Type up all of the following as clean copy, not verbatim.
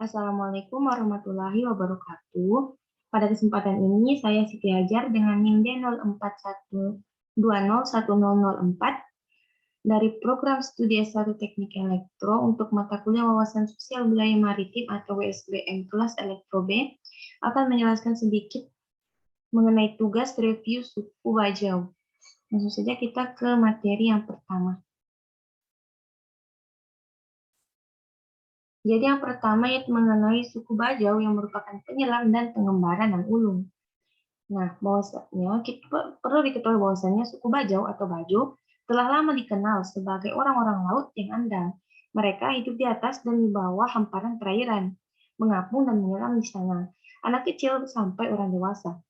Assalamualaikum warahmatullahi wabarakatuh. Pada kesempatan ini, saya Siti Hajar dengan NIM D0412010004 dari program studi S1 Teknik Elektro untuk mata kuliah Wawasan Sosial Budaya Maritim atau WSBM kelas Elektro B akan menjelaskan sedikit mengenai tugas review suku Bajau. Langsung saja kita ke materi yang pertama. Jadi yang pertama yaitu mengenai suku Bajau yang merupakan penyelam dan pengembara dan ulung. Nah, bahwasanya kita perlu diketahui bahwasanya suku Bajau atau Bajo telah lama dikenal sebagai orang-orang laut yang andal. Mereka hidup di atas dan di bawah hamparan perairan, mengapung dan menyelam di sana, anak kecil sampai orang dewasa.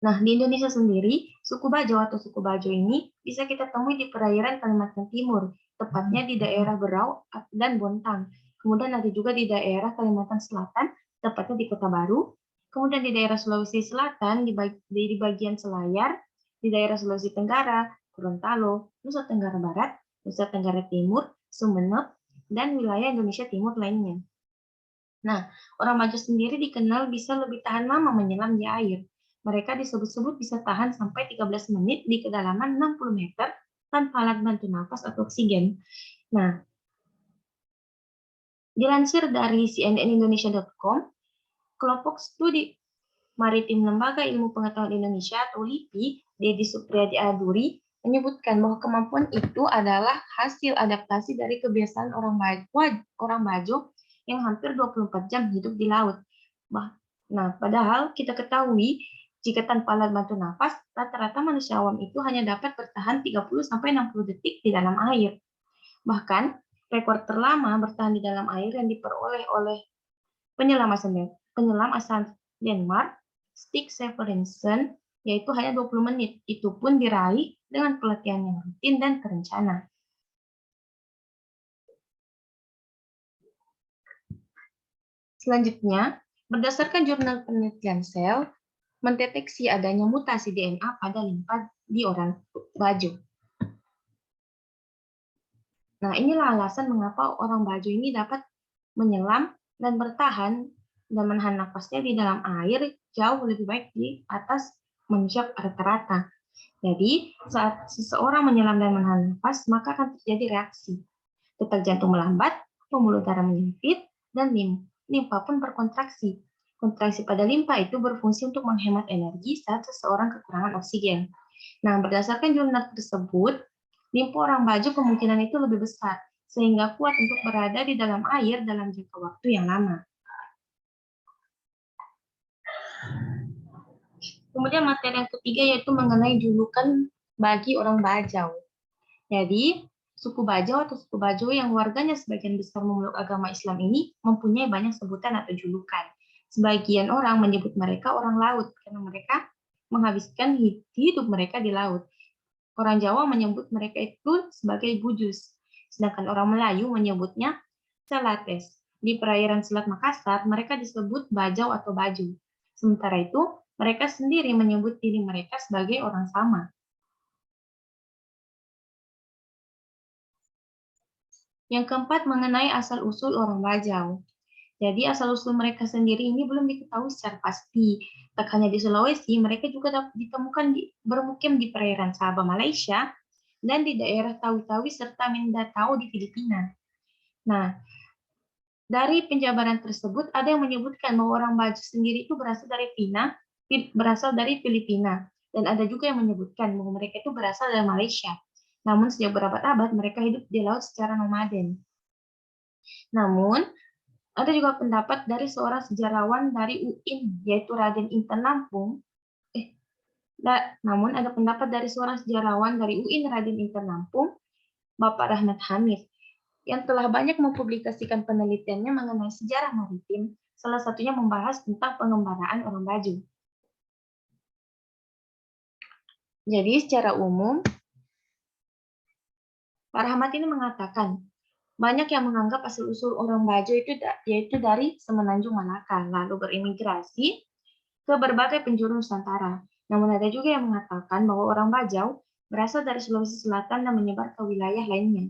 Nah, di Indonesia sendiri, suku Bajau atau suku Bajo ini bisa kita temui di perairan Kalimantan Timur, tepatnya di daerah Berau dan Bontang. Kemudian ada juga di daerah Kalimantan Selatan, tepatnya di Kota Baru. Kemudian di daerah Sulawesi Selatan, di bagian Selayar, di daerah Sulawesi Tenggara, Gorontalo, Nusa Tenggara Barat, Nusa Tenggara Timur, Sumeneb, dan wilayah Indonesia Timur lainnya. Nah, orang Bajo sendiri dikenal bisa lebih tahan lama menyelam di air. Mereka disebut-sebut bisa tahan sampai 13 menit di kedalaman 60 meter tanpa alat bantu nafas atau oksigen. Nah, dilansir dari cnnindonesia.com, kelompok studi Maritim Lembaga Ilmu Pengetahuan Indonesia atau LIPI, Dedi Supriyadi Aduri, menyebutkan bahwa kemampuan itu adalah hasil adaptasi dari kebiasaan orang Bajo yang hampir 24 jam hidup di laut. Nah, padahal kita ketahui jika tanpa alat bantu nafas, rata-rata manusia awam itu hanya dapat bertahan 30-60 detik di dalam air. Bahkan, rekor terlama bertahan di dalam air yang diperoleh oleh penyelam asal Denmark, Stig Severinsen, yaitu hanya 20 menit. Itu pun diraih dengan pelatihan yang rutin dan terencana. Selanjutnya, berdasarkan jurnal penelitian sel, mendeteksi adanya mutasi DNA pada limpa di orang Bajo. Nah, inilah alasan mengapa orang Bajo ini dapat menyelam dan bertahan dan menahan nafasnya di dalam air jauh lebih baik di atas manusia rata-rata. Jadi, saat seseorang menyelam dan menahan nafas, maka akan terjadi reaksi. Detak jantung melambat, pembuluh darah menyempit, dan limpa pun berkontraksi. Kontraksi pada limpa itu berfungsi untuk menghemat energi saat seseorang kekurangan oksigen. Nah, berdasarkan jurnal tersebut, limpa orang Bajo kemungkinan itu lebih besar, sehingga kuat untuk berada di dalam air dalam jangka waktu yang lama. Kemudian materi yang ketiga yaitu mengenai julukan bagi orang Bajau. Jadi, suku Bajau atau suku Bajo yang warganya sebagian besar memeluk agama Islam ini mempunyai banyak sebutan atau julukan. Sebagian orang menyebut mereka orang laut karena mereka menghabiskan hidup mereka di laut. Orang Jawa menyebut mereka itu sebagai bujus, sedangkan orang Melayu menyebutnya celates. Di perairan Selat Makassar, mereka disebut Bajau atau Baju. Sementara itu, mereka sendiri menyebut diri mereka sebagai orang sama. Yang keempat, mengenai asal-usul orang Bajau. Jadi asal-usul mereka sendiri ini belum diketahui secara pasti. Tak hanya di Sulawesi, mereka juga dapat ditemukan bermukim di perairan Sabah, Malaysia, dan di daerah Tawi-Tawi serta Mindanao di Filipina. Nah, dari penjabaran tersebut ada yang menyebutkan bahwa orang Bajau sendiri itu berasal dari Filipina, dan ada juga yang menyebutkan bahwa mereka itu berasal dari Malaysia. Namun sejak berabad-abad mereka hidup di laut secara nomaden. Namun ada juga pendapat dari seorang sejarawan dari UIN, yaitu Raden Inten Lampung. Namun ada pendapat dari seorang sejarawan dari UIN Raden Inten Lampung, Bapak Rahmat Hamid, yang telah banyak mempublikasikan penelitiannya mengenai sejarah maritim, salah satunya membahas tentang pengembaraan orang Bajo. Jadi secara umum, Pak Rahmat ini mengatakan, banyak yang menganggap asal-usul orang Bajo itu yaitu dari Semenanjung Malaka, lalu berimigrasi ke berbagai penjuru Nusantara. Namun ada juga yang mengatakan bahwa orang Bajau berasal dari Sulawesi Selatan dan menyebar ke wilayah lainnya.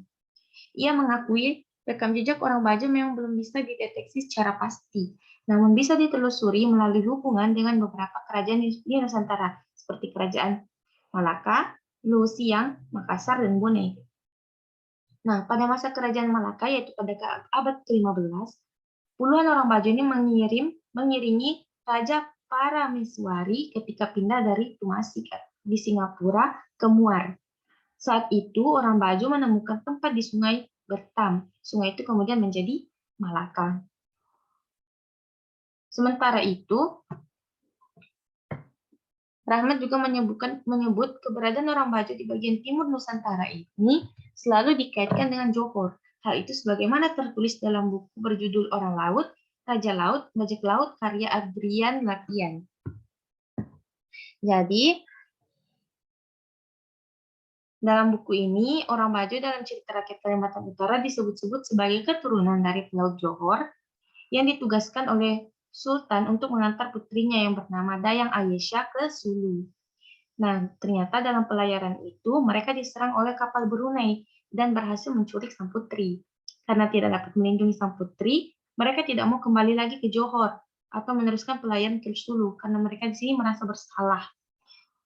Ia mengakui Rekam jejak orang Bajau memang belum bisa dideteksi secara pasti, namun bisa ditelusuri melalui hubungan dengan beberapa kerajaan di Nusantara, seperti Kerajaan Malaka, Luoxiang, Makassar, dan Bone. Nah, pada masa Kerajaan Malaka, yaitu pada abad ke-15, puluhan orang Bajau ini mengiringi Raja Parameswari ketika pindah dari Tumasi di Singapura ke Muar. Saat itu, orang Bajau menemukan tempat di Sungai Bertam. Sungai itu kemudian menjadi Malaka. Sementara itu, Rahmat juga menyebut keberadaan orang Bajau di bagian timur Nusantara ini selalu dikaitkan dengan Johor. Hal itu sebagaimana tertulis dalam buku berjudul Orang Laut, Raja Laut, Bajak Laut, karya Adrian Lapian. Jadi, dalam buku ini, orang Bajau dalam cerita rakyat Kalimantan Utara disebut-sebut sebagai keturunan dari Pelaut Johor yang ditugaskan oleh Sultan untuk mengantar putrinya yang bernama Dayang Ayesha ke Sulu. Nah, ternyata dalam pelayaran itu mereka diserang oleh kapal Brunei dan berhasil menculik sang putri. Karena tidak dapat melindungi sang putri, mereka tidak mau kembali lagi ke Johor atau meneruskan pelayaran ke Sulu karena mereka di sini merasa bersalah.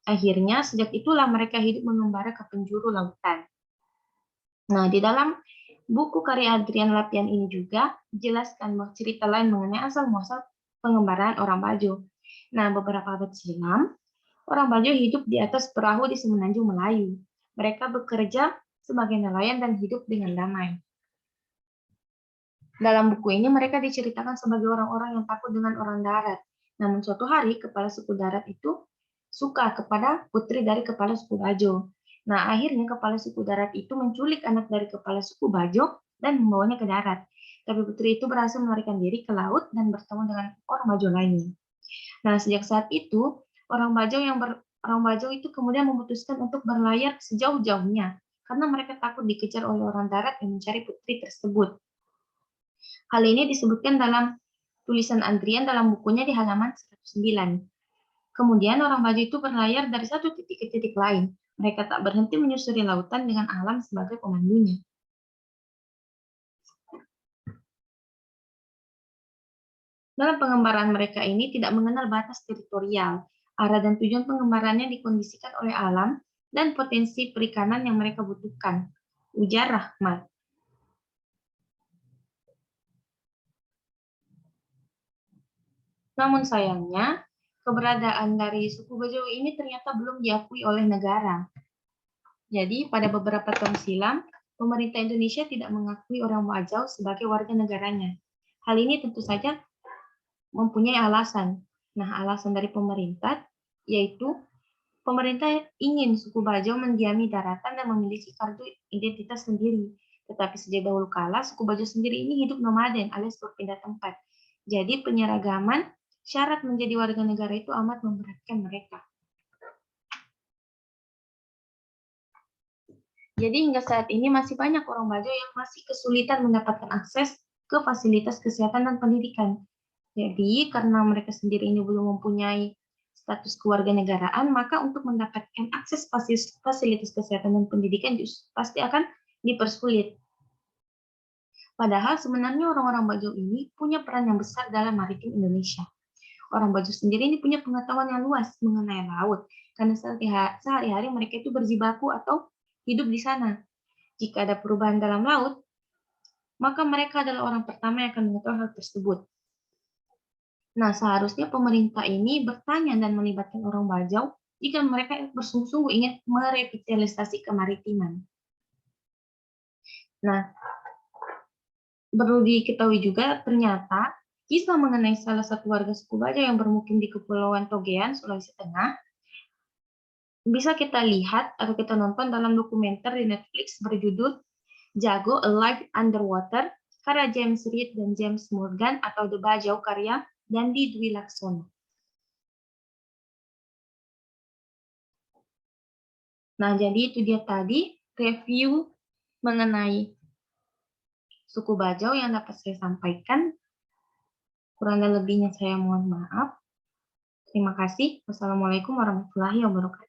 Akhirnya, sejak itulah mereka hidup mengembara ke penjuru lautan. Nah, di dalam buku karya Adrian Lapian ini juga dijelaskan bahwa cerita lain mengenai asal-muasal pengembaraan orang Bajau. Nah, beberapa abad silam, orang Bajau hidup di atas perahu di semenanjung Melayu. Mereka bekerja sebagai nelayan dan hidup dengan damai. Dalam buku ini mereka diceritakan sebagai orang-orang yang takut dengan orang darat. Namun suatu hari kepala suku darat itu suka kepada putri dari kepala suku Bajau. Nah, akhirnya kepala suku darat itu menculik anak dari kepala suku Bajau dan membawanya ke darat. Tapi putri itu berhasil melarikan diri ke laut dan bertemu dengan orang Bajau lainnya. Nah, sejak saat itu, orang Bajau itu kemudian memutuskan untuk berlayar sejauh-jauhnya karena mereka takut dikejar oleh orang darat yang mencari putri tersebut. Hal ini disebutkan dalam tulisan Adrian dalam bukunya di halaman 109. Kemudian orang Bajau itu berlayar dari satu titik ke titik lain. Mereka tak berhenti menyusuri lautan dengan alam sebagai pemandunya. Dalam pengembaraan mereka ini tidak mengenal batas teritorial. Arah dan tujuan pengembarannya dikondisikan oleh alam dan potensi perikanan yang mereka butuhkan. Ujar Rahmat. Namun sayangnya, keberadaan dari suku Bajau ini ternyata belum diakui oleh negara. Jadi, pada beberapa tahun silam, pemerintah Indonesia tidak mengakui orang Bajau sebagai warga negaranya. Hal ini tentu saja mempunyai alasan. Nah, alasan dari pemerintah yaitu pemerintah ingin suku Bajau mendiami daratan dan memiliki kartu identitas sendiri. Tetapi sejak dahulu kala, suku Bajau sendiri ini hidup nomaden alias berpindah tempat. Jadi penyeragaman syarat menjadi warga negara itu amat memberatkan mereka. Jadi hingga saat ini masih banyak orang Bajau yang masih kesulitan mendapatkan akses ke fasilitas kesehatan dan pendidikan. Jadi karena mereka sendiri ini belum mempunyai status kewarganegaraan, maka untuk mendapatkan akses fasilitas kesehatan dan pendidikan pasti akan dipersulit. Padahal sebenarnya orang-orang Bajau ini punya peran yang besar dalam maritim Indonesia. Orang Bajau sendiri ini punya pengetahuan yang luas mengenai laut, karena sehari-hari mereka itu berjibaku atau hidup di sana. Jika ada perubahan dalam laut, maka mereka adalah orang pertama yang akan mengetahui hal tersebut. Nah, seharusnya pemerintah ini bertanya dan melibatkan orang Bajau jika mereka bersungguh-sungguh ingin merevitalisasi kemaritiman. Nah, perlu diketahui juga ternyata kisah mengenai salah satu warga suku Bajau yang bermukim di Kepulauan Togean, Sulawesi Tengah, bisa kita lihat atau kita nonton dalam dokumenter di Netflix berjudul Jago Alive Underwater, karya James Reed dan James Morgan, atau The Bajau karya Dandi Dwi Laksono. Nah, jadi itu dia tadi review mengenai suku Bajau yang dapat saya sampaikan. Kurang dan lebihnya saya mohon maaf. Terima kasih. Wassalamualaikum warahmatullahi wabarakatuh.